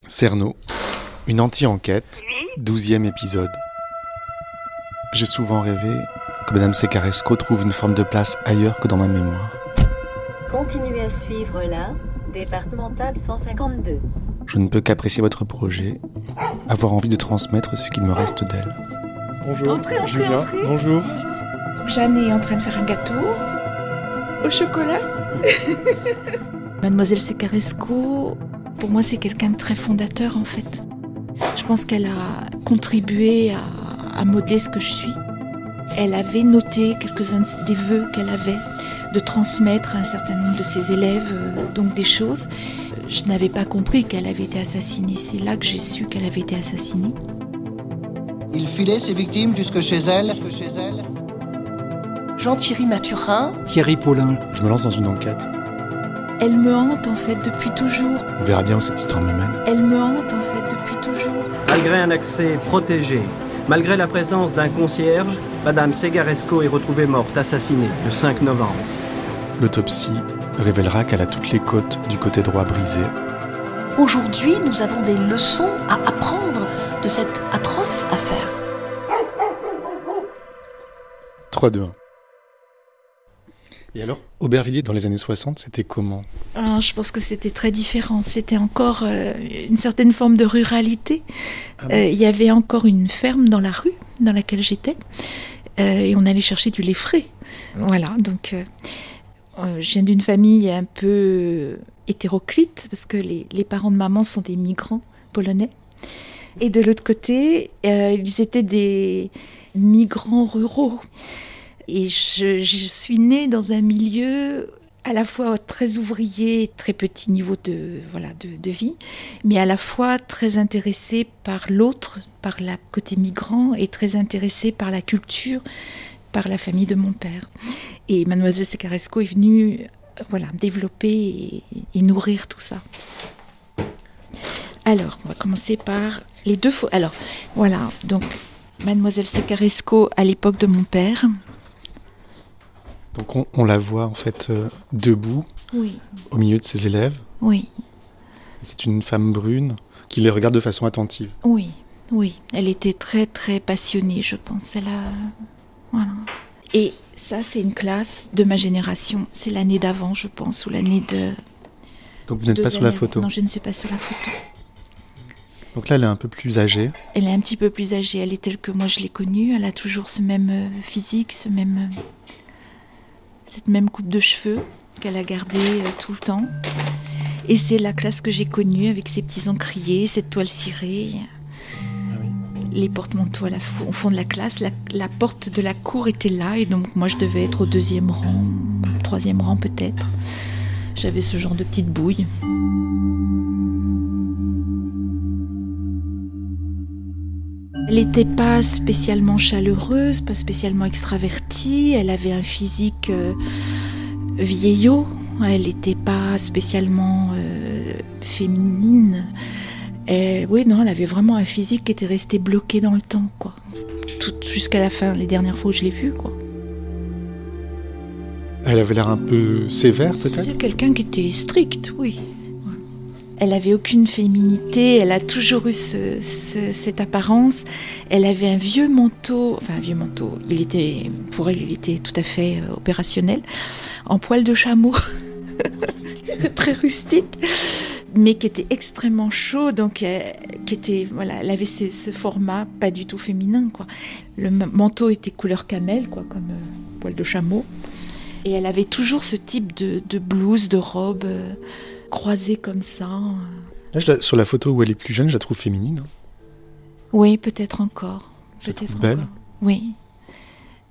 Cerno, une anti-enquête, 12e épisode. J'ai souvent rêvé que Madame Secaresco trouve une forme de place ailleurs que dans ma mémoire. Continuez à suivre la départementale 152. Je ne peux qu'apprécier votre projet, avoir envie de transmettre ce qu'il me reste d'elle. Bonjour, Entrez, Julien. entrez. Bonjour. Donc Jeanne est en train de faire un gâteau au chocolat. Mademoiselle Secaresco, pour moi, c'est quelqu'un de très fondateur en fait. Je pense qu'elle a contribué à modeler ce que je suis. Elle avait noté quelques-uns des vœux qu'elle avait de transmettre à un certain nombre de ses élèves, donc des choses. Je n'avais pas compris qu'elle avait été assassinée. C'est là que j'ai su qu'elle avait été assassinée. Il filait ses victimes jusque chez elle. Jean-Thierry Mathurin. Thierry Paulin. Je me lance dans une enquête. Elle me hante en fait depuis toujours. On verra bien où cette histoire me mène. Elle me hante en fait depuis toujours. Malgré un accès protégé, malgré la présence d'un concierge, Madame Secaresco est retrouvée morte, assassinée, le 5 novembre. L'autopsie révélera qu'elle a toutes les côtes du côté droit brisées. Aujourd'hui, nous avons des leçons à apprendre de cette atroce affaire. 3, 2, 1. Et alors, Aubervilliers dans les années 60, c'était comment ? Je pense que c'était très différent. C'était encore une certaine forme de ruralité. Il y avait encore une ferme dans la rue dans laquelle j'étais. Et on allait chercher du lait frais. Voilà, donc je viens d'une famille un peu hétéroclite parce que les parents de maman sont des migrants polonais. Et de l'autre côté, ils étaient des migrants ruraux. Et je suis née dans un milieu à la fois très ouvrier, très petit niveau de vie, mais à la fois très intéressée par l'autre, par le côté migrant, et très intéressée par la culture, par la famille de mon père. Et Mademoiselle Secaresco est venue développer et nourrir tout ça. Alors, on va commencer par les deux photos. Alors, voilà, donc Mademoiselle Secaresco à l'époque de mon père. Donc on la voit en fait debout, Oui. au milieu de ses élèves. Oui, C'est une femme brune qui les regarde de façon attentive. oui, oui. Elle était très, très passionnée, je pense. Voilà. Et ça, c'est une classe de ma génération. C'est l'année d'avant, je pense, ou l'année de... Donc vous n'êtes pas sur la photo. Non, je ne suis pas sur la photo. Donc là, elle est un peu plus âgée. Elle est un petit peu plus âgée. Elle est telle que moi, je l'ai connue. Elle a toujours ce même physique, cette même coupe de cheveux qu'elle a gardée tout le temps. Et c'est la classe que j'ai connue avec ses petits encriers, cette toile cirée, les porte-manteaux au fond de la classe. La porte de la cour était là et donc moi je devais être au 2e rang, 3e rang peut-être. J'avais ce genre de petite bouille. Elle n'était pas spécialement chaleureuse, pas spécialement extravertie. Elle avait un physique vieillot. Elle n'était pas spécialement féminine. Oui, non, elle avait vraiment un physique qui était resté bloqué dans le temps, quoi. Jusqu'à la fin, les dernières fois où je l'ai vue, quoi. Elle avait l'air un peu sévère, peut-être ? C'est quelqu'un qui était strict, oui. Elle avait aucune féminité, elle a toujours eu cette apparence. Elle avait un vieux manteau, pour elle, il était tout à fait opérationnel, en poil de chameau, très rustique, mais qui était extrêmement chaud, donc elle avait ce format pas du tout féminin, quoi. Le manteau était couleur camel, quoi, comme poil de chameau, et elle avait toujours ce type de blouse, de robe. Croisée comme ça. Là, sur la photo où elle est plus jeune, je la trouve féminine. Oui, peut-être encore. Je la trouve belle. Oui.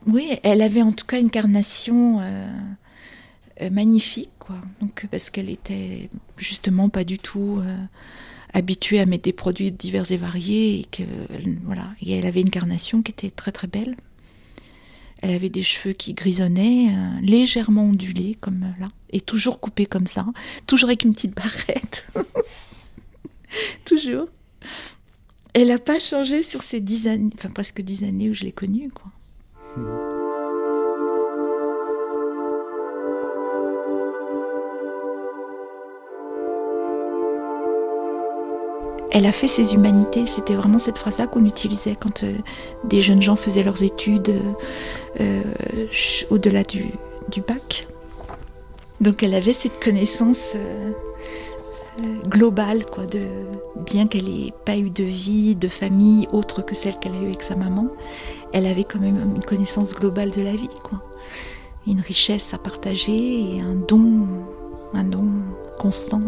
Oui, elle avait en tout cas une carnation magnifique, quoi. Donc, parce qu'elle était justement pas du tout habituée à mettre des produits divers et variés. Et elle avait une carnation qui était très très belle. Elle avait des cheveux qui grisonnaient, légèrement ondulés, comme là, et toujours coupés comme ça, toujours avec une petite barrette. Toujours. Elle n'a pas changé sur ces 10 années, enfin presque 10 années où je l'ai connue, quoi. Elle a fait ses humanités, c'était vraiment cette phrase-là qu'on utilisait quand des jeunes gens faisaient leurs études au-delà du bac. Donc elle avait cette connaissance globale, quoi, bien qu'elle n'ait pas eu de vie, de famille autre que celle qu'elle a eue avec sa maman, elle avait quand même une connaissance globale de la vie, quoi. Une richesse à partager et un don constant.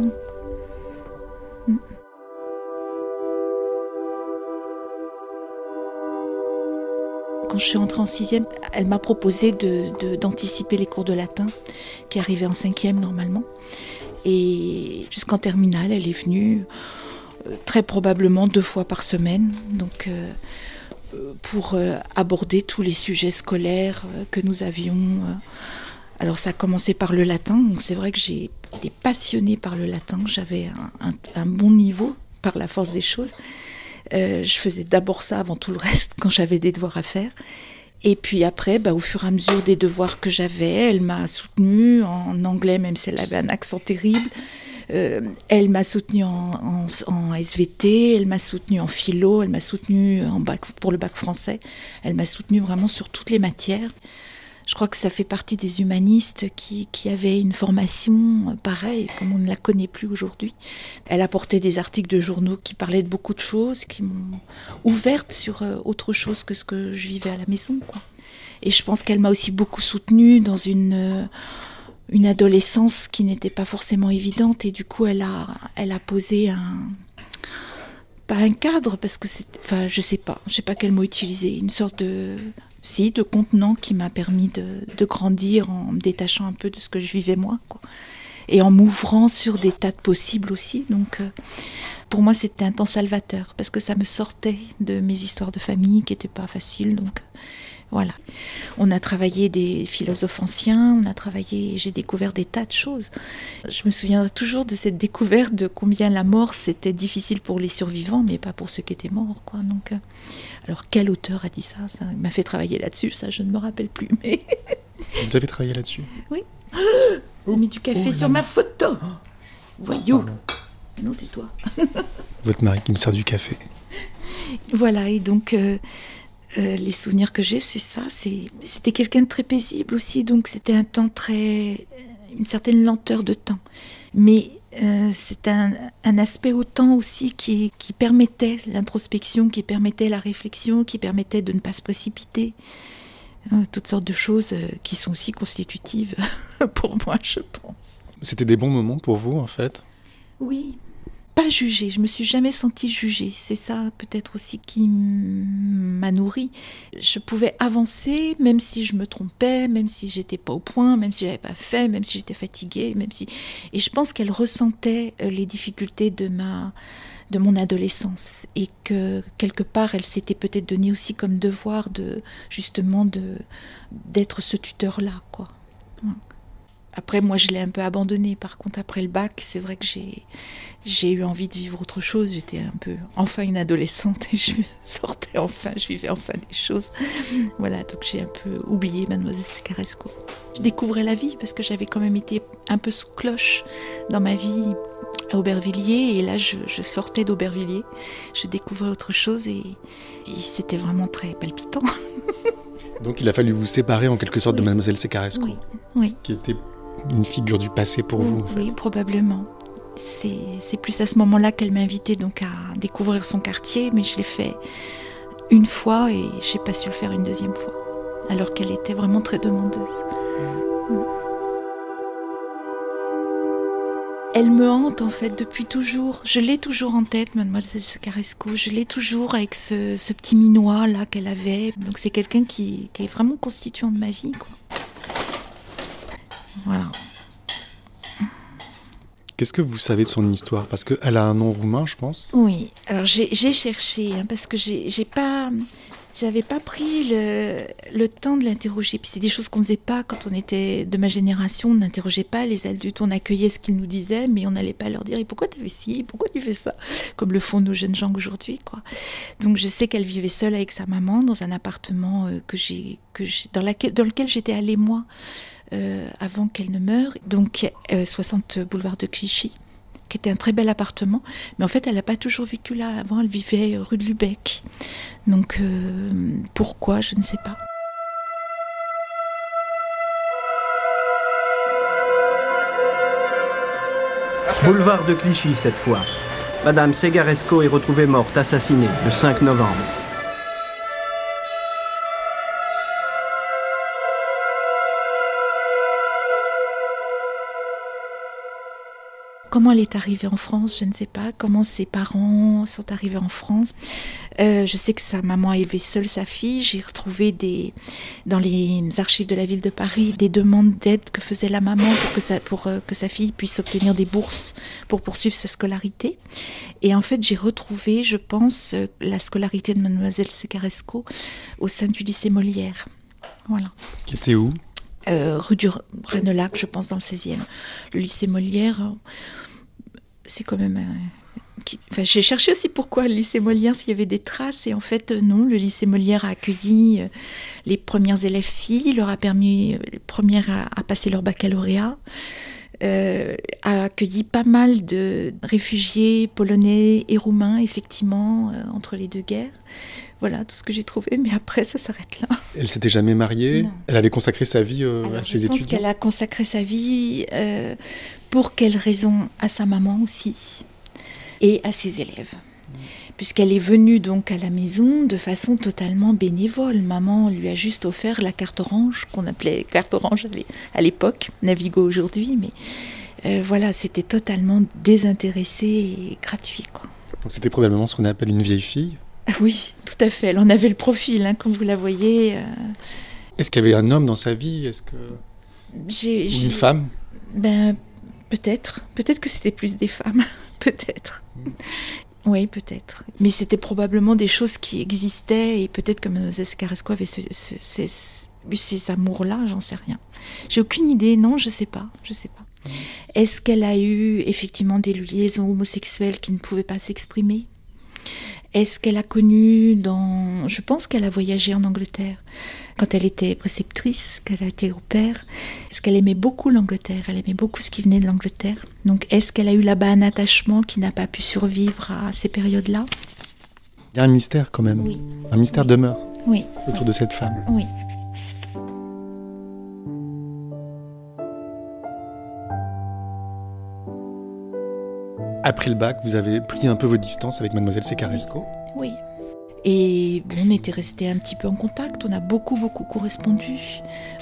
Quand je suis entrée en 6e, elle m'a proposé d'anticiper les cours de latin qui arrivaient en 5e normalement. Et jusqu'en terminale, elle est venue très probablement 2 fois par semaine, donc pour aborder tous les sujets scolaires que nous avions. Alors ça a commencé par le latin, donc c'est vrai que j'ai été passionnée par le latin, j'avais un bon niveau par la force des choses. Je faisais d'abord ça avant tout le reste quand j'avais des devoirs à faire. Et puis après, au fur et à mesure des devoirs que j'avais, elle m'a soutenue en anglais, même si elle avait un accent terrible. Elle m'a soutenue en SVT, elle m'a soutenue en philo, elle m'a soutenue pour le bac français. Elle m'a soutenue vraiment sur toutes les matières. Je crois que ça fait partie des humanistes qui avaient une formation pareille, comme on ne la connaît plus aujourd'hui. Elle apportait des articles de journaux qui parlaient de beaucoup de choses, qui m'ont ouverte sur autre chose que ce que je vivais à la maison, quoi. Et je pense qu'elle m'a aussi beaucoup soutenue dans une adolescence qui n'était pas forcément évidente. Et du coup, elle a posé pas un cadre, parce que je sais pas quel mot utiliser, une sorte de contenant qui m'a permis de grandir en me détachant un peu de ce que je vivais moi, quoi. Et en m'ouvrant sur des tas de possibles aussi. Donc pour moi c'était un temps salvateur, parce que ça me sortait de mes histoires de famille qui n'étaient pas faciles. Donc voilà. On a travaillé des philosophes anciens, j'ai découvert des tas de choses. Je me souviendrai toujours de cette découverte de combien la mort c'était difficile pour les survivants, mais pas pour ceux qui étaient morts, quoi. Donc alors quel auteur a dit ça? Ça m'a fait travailler là-dessus, ça je ne me rappelle plus. Mais vous avez travaillé là-dessus? Oui. J'ai mis du café sur ma photo. Voyou. Non, c'est toi. Votre mari qui me sert du café. Voilà, et donc les souvenirs que j'ai, c'est ça. C'était quelqu'un de très paisible aussi, donc c'était un temps une certaine lenteur de temps. Mais c'est un aspect au temps aussi qui permettait l'introspection, qui permettait la réflexion, qui permettait de ne pas se précipiter. Toutes sortes de choses qui sont aussi constitutives pour moi, je pense. C'était des bons moments pour vous, en fait? Oui. Pas jugée, je me suis jamais sentie jugée. C'est ça peut-être aussi qui m'a nourrie. Je pouvais avancer même si je me trompais, même si j'étais pas au point, même si j'avais pas fait, même si j'étais fatiguée, Et je pense qu'elle ressentait les difficultés de mon adolescence, et que quelque part elle s'était peut-être donné aussi comme devoir d'être ce tuteur-là, quoi. Après, moi, je l'ai un peu abandonné. Par contre, après le bac, c'est vrai que j'ai eu envie de vivre autre chose. J'étais un peu, enfin, une adolescente, et je sortais enfin, je vivais enfin des choses. Voilà, donc j'ai un peu oublié Mademoiselle Secaresco. Je découvrais la vie, parce que j'avais quand même été un peu sous cloche dans ma vie à Aubervilliers, et là, je sortais d'Aubervilliers. Je découvrais autre chose, et c'était vraiment très palpitant. Donc, il a fallu vous séparer en quelque sorte de Mademoiselle Secaresco, oui. Qui était une figure du passé pour vous, en fait. Oui, probablement. C'est plus à ce moment-là qu'elle m'a invitée donc à découvrir son quartier, mais je l'ai fait une fois et je n'ai pas su le faire une deuxième fois, alors qu'elle était vraiment très demandeuse. Elle me hante en fait depuis toujours. Je l'ai toujours en tête, Mademoiselle Secaresco. Je l'ai toujours avec ce petit minois là qu'elle avait. Donc c'est quelqu'un qui est vraiment constituant de ma vie, quoi. Voilà. Qu'est-ce que vous savez de son histoire? Parce qu'elle a un nom roumain, je pense. Oui, alors j'ai cherché, parce que j'avais pas pris le temps de l'interroger. Puis c'est des choses qu'on faisait pas quand on était de ma génération. On n'interrogeait pas les adultes, on accueillait ce qu'ils nous disaient, mais on n'allait pas leur dire « Et pourquoi tu fais ci? Pourquoi tu fais ça ?» Comme le font nos jeunes gens aujourd'hui, quoi. Donc je sais qu'elle vivait seule avec sa maman dans un appartement dans lequel j'étais allée moi, avant qu'elle ne meure, donc 60 boulevard de Clichy. qui était un très bel appartement. Mais en fait, elle n'a pas toujours vécu là. Avant, elle vivait rue de Lubeck. Donc, pourquoi, je ne sais pas. Boulevard de Clichy cette fois. Madame Segaresco est retrouvée morte, assassinée, le 5 novembre. Comment elle est arrivée en France, je ne sais pas. Comment ses parents sont arrivés en France. Je sais que sa maman a élevé seule sa fille. J'ai retrouvé dans les archives de la ville de Paris des demandes d'aide que faisait la maman pour que sa fille puisse obtenir des bourses pour poursuivre sa scolarité. Et en fait, j'ai retrouvé, je pense, la scolarité de Mademoiselle Segaresco au sein du lycée Molière. Voilà. Qui était où ? Rue du Ranelagh, je pense, dans le 16e. Le lycée Molière, c'est quand même... j'ai cherché aussi pourquoi le lycée Molière, s'il y avait des traces, et en fait, non, le lycée Molière a accueilli les premières élèves filles, leur a permis, les premières à passer leur baccalauréat, a accueilli pas mal de réfugiés polonais et roumains, effectivement, entre les deux guerres. Voilà tout ce que j'ai trouvé, mais après ça s'arrête là. Elle s'était jamais mariée ? Non. Elle avait consacré sa vie à ses études ? Je pense qu'elle a consacré sa vie, pour quelle raison ? À sa maman aussi, et à ses élèves. Puisqu'elle est venue donc à la maison de façon totalement bénévole. Maman lui a juste offert la carte orange, qu'on appelait carte orange à l'époque, Navigo aujourd'hui, mais voilà, c'était totalement désintéressé et gratuit, quoi. Donc c'était probablement ce qu'on appelle une vieille fille ? Oui, tout à fait. Elle en avait le profil, comme vous la voyez. Est-ce qu'il y avait un homme dans sa vie ? Est-ce que... Ou une femme ? Peut-être. Peut-être que c'était plus des femmes. Peut-être. Oui, peut-être. Mais c'était probablement des choses qui existaient, et peut-être que Mlle Segaresco avait ces amours-là, j'en sais rien. J'ai aucune idée, non, je sais pas. Est-ce qu'elle a eu effectivement des liaisons homosexuelles qui ne pouvaient pas s'exprimer ? Est-ce qu'elle a connu je pense qu'elle a voyagé en Angleterre quand elle était préceptrice, qu'elle a été au père. Est-ce qu'elle aimait beaucoup l'Angleterre ? Elle aimait beaucoup ce qui venait de l'Angleterre. Donc est-ce qu'elle a eu là-bas un attachement qui n'a pas pu survivre à ces périodes-là ? Il y a un mystère quand même. Oui. Un mystère demeure autour de cette femme. Oui. Après le bac, vous avez pris un peu vos distances avec Mademoiselle Segaresco ? Oui. Et on était restés un petit peu en contact. On a beaucoup correspondu.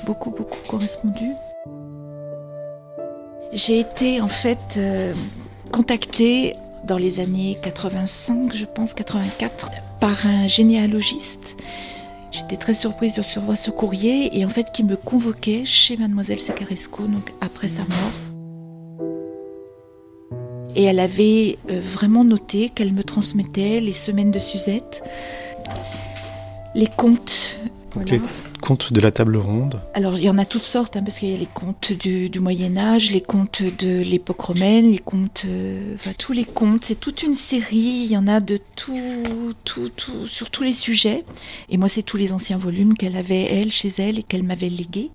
Beaucoup correspondu. J'ai été en fait contactée dans les années 85, je pense, 84, par un généalogiste. J'étais très surprise de recevoir ce courrier, et en fait qui me convoquait chez Mademoiselle Segaresco, donc après sa mort. Et elle avait vraiment noté qu'elle me transmettait les semaines de Suzette, les contes. Voilà. Les contes de la table ronde. Alors il y en a toutes sortes, parce qu'il y a les contes du Moyen-Âge, les contes de l'époque romaine, les contes, tous les contes. C'est toute une série, il y en a de tout, sur tous les sujets. Et moi, c'est tous les anciens volumes qu'elle avait, elle, chez elle, et qu'elle m'avait légués.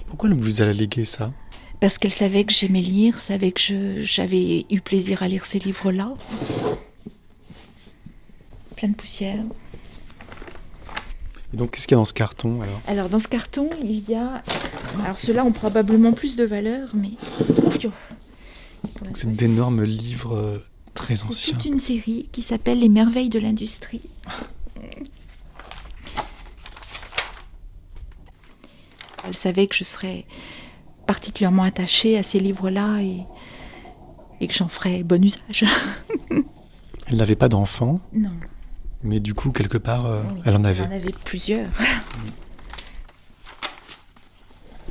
Pourquoi elle vous a légué ça ? Parce qu'elle savait que j'aimais lire, savait que j'avais eu plaisir à lire ces livres-là. Plein de poussière. Et donc, qu'est-ce qu'il y a dans ce carton, alors ? Alors, dans ce carton, il y a... Alors, ceux-là ont probablement plus de valeur, mais... C'est d'énormes livres très anciens. C'est toute une série qui s'appelle « Les merveilles de l'industrie ». Elle savait que je serais particulièrement attachée à ces livres-là et que j'en ferais bon usage. Elle n'avait pas d'enfant ? Non. Mais du coup, quelque part, elle en avait. Elle en avait plusieurs.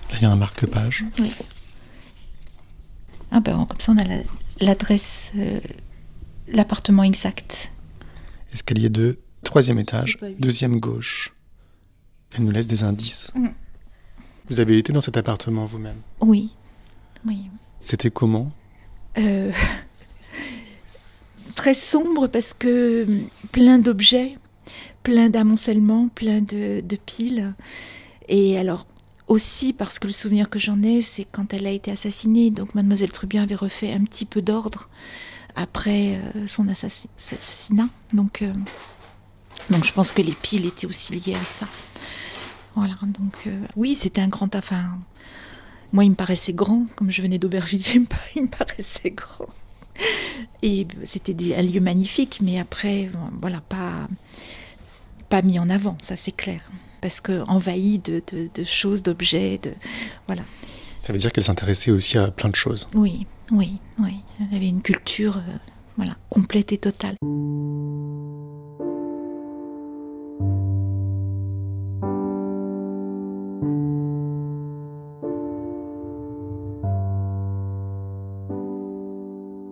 Là, il y a un marque-page. Oui. Ah ben, comme ça, on a l'adresse, l'appartement exact. Escalier 2, 3e étage, 2e gauche. Elle nous laisse des indices. Vous avez été dans cet appartement vous-même ? Oui. C'était comment ? Très sombre, parce que plein d'objets, plein d'amoncellements, plein de piles. Et alors, aussi parce que le souvenir que j'en ai, c'est quand elle a été assassinée. Donc mademoiselle Trubien avait refait un petit peu d'ordre après son assassinat. Donc je pense que les piles étaient aussi liées à ça. Voilà, donc oui, c'était un grand... Enfin, moi, il me paraissait grand. Comme je venais d'Aubervilliers, il me paraissait grand. Et c'était un lieu magnifique, mais après, voilà, pas mis en avant, ça c'est clair. Parce qu'envahi de choses, d'objets, voilà. Ça veut dire qu'elle s'intéressait aussi à plein de choses. Oui. Elle avait une culture voilà, complète et totale.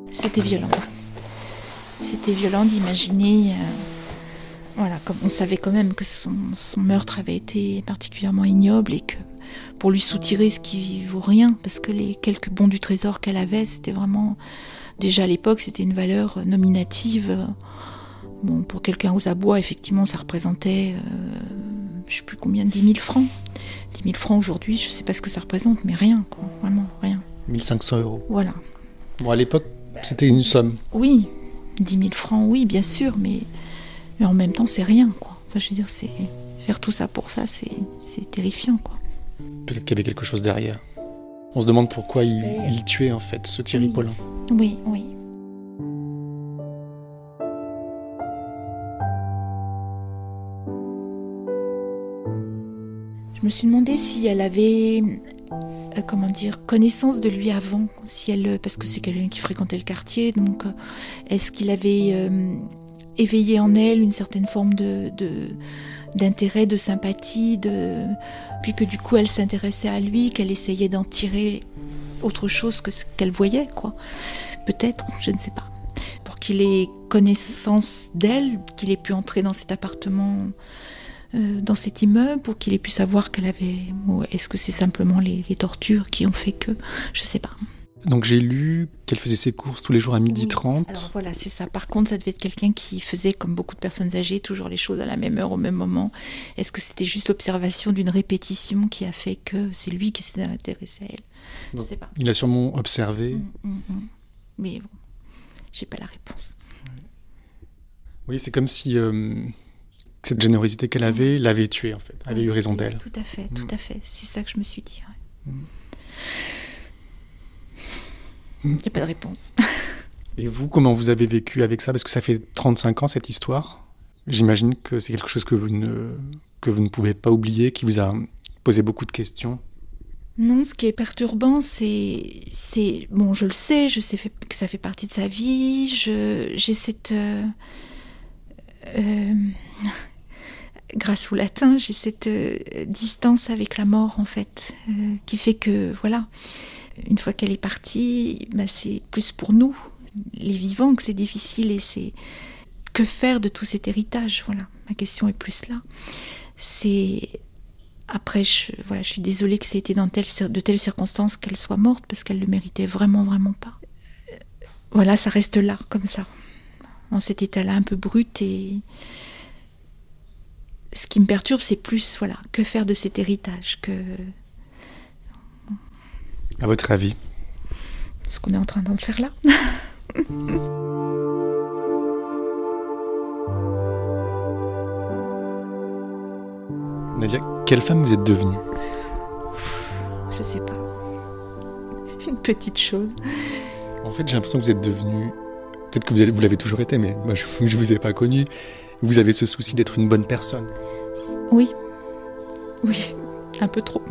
C'était violent. C'était violent d'imaginer... Voilà, comme on savait quand même que son meurtre avait été particulièrement ignoble et que pour lui soutirer ce qui vaut rien, parce que les quelques bons du trésor qu'elle avait, c'était vraiment... Déjà à l'époque, c'était une valeur nominative. Bon, pour quelqu'un aux abois, effectivement, ça représentait, je ne sais plus combien, 10 000 francs. 10 000 francs aujourd'hui, je ne sais pas ce que ça représente, mais rien, quoi, vraiment rien. 1 500 €. Voilà. Bon, à l'époque, c'était une somme. Oui, 10 000 francs, oui, bien sûr, mais en même temps, c'est rien, quoi. Enfin, je veux dire, faire tout ça pour ça, c'est terrifiant, quoi. Peut-être qu'il y avait quelque chose derrière. On se demande pourquoi il tuait, en fait, ce Thierry Paulin. Oui. Je me suis demandé si elle avait, connaissance de lui avant, parce que c'est quelqu'un qui fréquentait le quartier, donc est-ce qu'il avait éveillé en elle une certaine forme d'intérêt, de sympathie, puis que du coup elle s'intéressait à lui, qu'elle essayait d'en tirer autre chose que ce qu'elle voyait, quoi. Peut-être, je ne sais pas. Pour qu'il ait connaissance d'elle, qu'il ait pu entrer dans cet appartement, dans cet immeuble, pour qu'il ait pu savoir qu'elle avait... Ou est-ce que c'est simplement les tortures qui ont fait que... Je ne sais pas. Donc j'ai lu qu'elle faisait ses courses tous les jours à 12h30. Alors voilà, c'est ça. Par contre, ça devait être quelqu'un qui faisait, comme beaucoup de personnes âgées, toujours les choses à la même heure, au même moment. Est-ce que c'était juste l'observation d'une répétition qui a fait que c'est lui qui s'est intéressé à elle? Je ne sais pas. Il a sûrement observé. Mais bon, j'ai pas la réponse. Oui, c'est comme si cette générosité qu'elle avait l'avait tuée, en fait. Elle avait eu raison d'elle. Tout à fait. C'est ça que je me suis dit. Ouais. Il n'y a pas de réponse. Et vous, comment vous avez vécu avec ça? Parce que ça fait 35 ans, cette histoire. J'imagine que c'est quelque chose que vous ne pouvez pas oublier, qui vous a posé beaucoup de questions. Non, ce qui est perturbant, c'est bon, je le sais, je sais que ça fait partie de sa vie. J'ai cette... grâce au latin, j'ai cette distance avec la mort, en fait, qui fait que, voilà... Une fois qu'elle est partie, c'est plus pour nous, les vivants, que c'est difficile. Et c'est que faire de tout cet héritage? Voilà, ma question est plus là. Après, je suis désolée que c'était dans de telles circonstances qu'elle soit morte, parce qu'elle le méritait vraiment, vraiment pas. Voilà, ça reste là, comme ça, dans cet état-là un peu brut. Et ce qui me perturbe, c'est plus, voilà, que faire de cet héritage À votre avis? Ce qu'on est en train d'en faire là. Nadia, quelle femme vous êtes devenue? Je sais pas. Une petite chose. En fait, j'ai l'impression que vous êtes devenue... Peut-être que vous l'avez toujours été, mais moi, je vous ai pas connue. Vous avez ce souci d'être une bonne personne. Oui, un peu trop.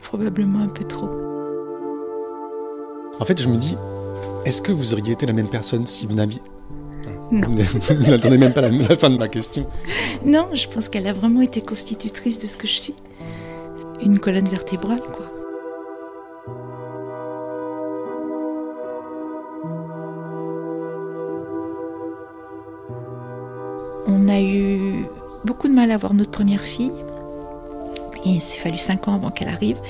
Probablement un peu trop. En fait, je me dis, est-ce que vous auriez été la même personne si vous n'aviez... Non. Vous n'attendez même pas la fin de ma question. Non, je pense qu'elle a vraiment été constitutrice de ce que je suis. Une colonne vertébrale, quoi. On a eu beaucoup de mal à avoir notre première fille. Et il s'est fallu 5 ans avant qu'elle arrive.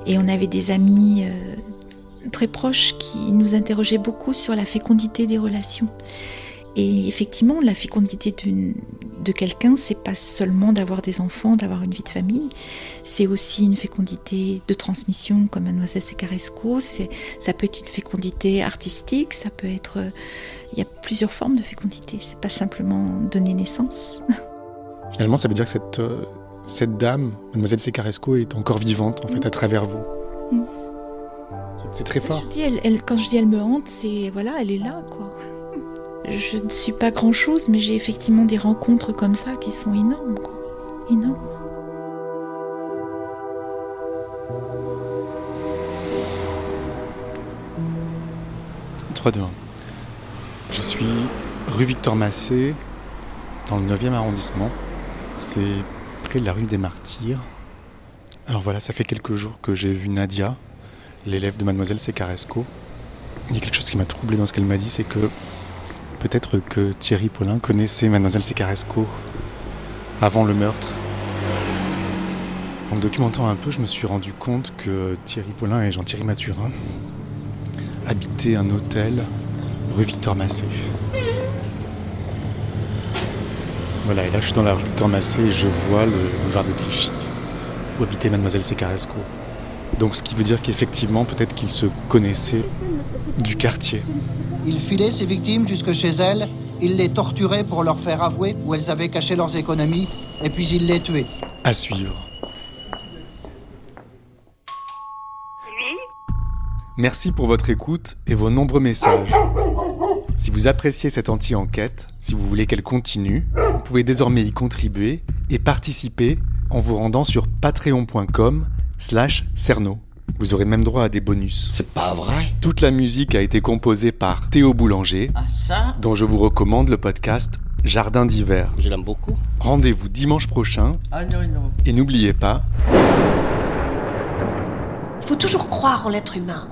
Et on avait des amis très proches qui nous interrogeaient beaucoup sur la fécondité des relations. Et effectivement, la fécondité de quelqu'un, c'est pas seulement d'avoir des enfants, d'avoir une vie de famille, c'est aussi une fécondité de transmission comme Mademoiselle Secaresco, ça peut être une fécondité artistique, ça peut être... il y a plusieurs formes de fécondité, c'est pas simplement donner naissance. Finalement, ça veut dire que cette dame, Mademoiselle Secaresco, est encore vivante en fait à travers vous. C'est très fort. Quand je dis elle me hante, c'est voilà, elle est là quoi. Je ne suis pas grand-chose, mais j'ai effectivement des rencontres comme ça qui sont énormes, quoi. Énormes. Je suis rue Victor Massé, dans le 9e arrondissement. C'est près de la rue des Martyrs. Alors voilà, ça fait quelques jours que j'ai vu Nadia, l'élève de Mademoiselle Secaresco. Il y a quelque chose qui m'a troublé dans ce qu'elle m'a dit, c'est que peut-être que Thierry Paulin connaissait Mademoiselle Secaresco avant le meurtre. En me documentant un peu, je me suis rendu compte que Thierry Paulin et Jean-Thierry Mathurin habitaient un hôtel rue Victor Massé. Voilà, et là je suis dans la rue Victor Massé et je vois le boulevard de Clichy où habitait Mademoiselle Secaresco. Donc ce qui veut dire qu'effectivement, peut-être qu'ils se connaissaient du quartier. Il filait ses victimes jusque chez elles, il les torturait pour leur faire avouer où elles avaient caché leurs économies, et puis il les tuait. À suivre. Merci pour votre écoute et vos nombreux messages. Si vous appréciez cette anti-enquête, si vous voulez qu'elle continue, vous pouvez désormais y contribuer et participer en vous rendant sur patreon.com/Cerno. Vous aurez même droit à des bonus. C'est pas vrai? Toute la musique a été composée par Théo Boulanger, dont je vous recommande le podcast Jardin d'hiver. Je l'aime beaucoup. Rendez-vous dimanche prochain. Ah non. Et n'oubliez pas... Il faut toujours croire en l'être humain.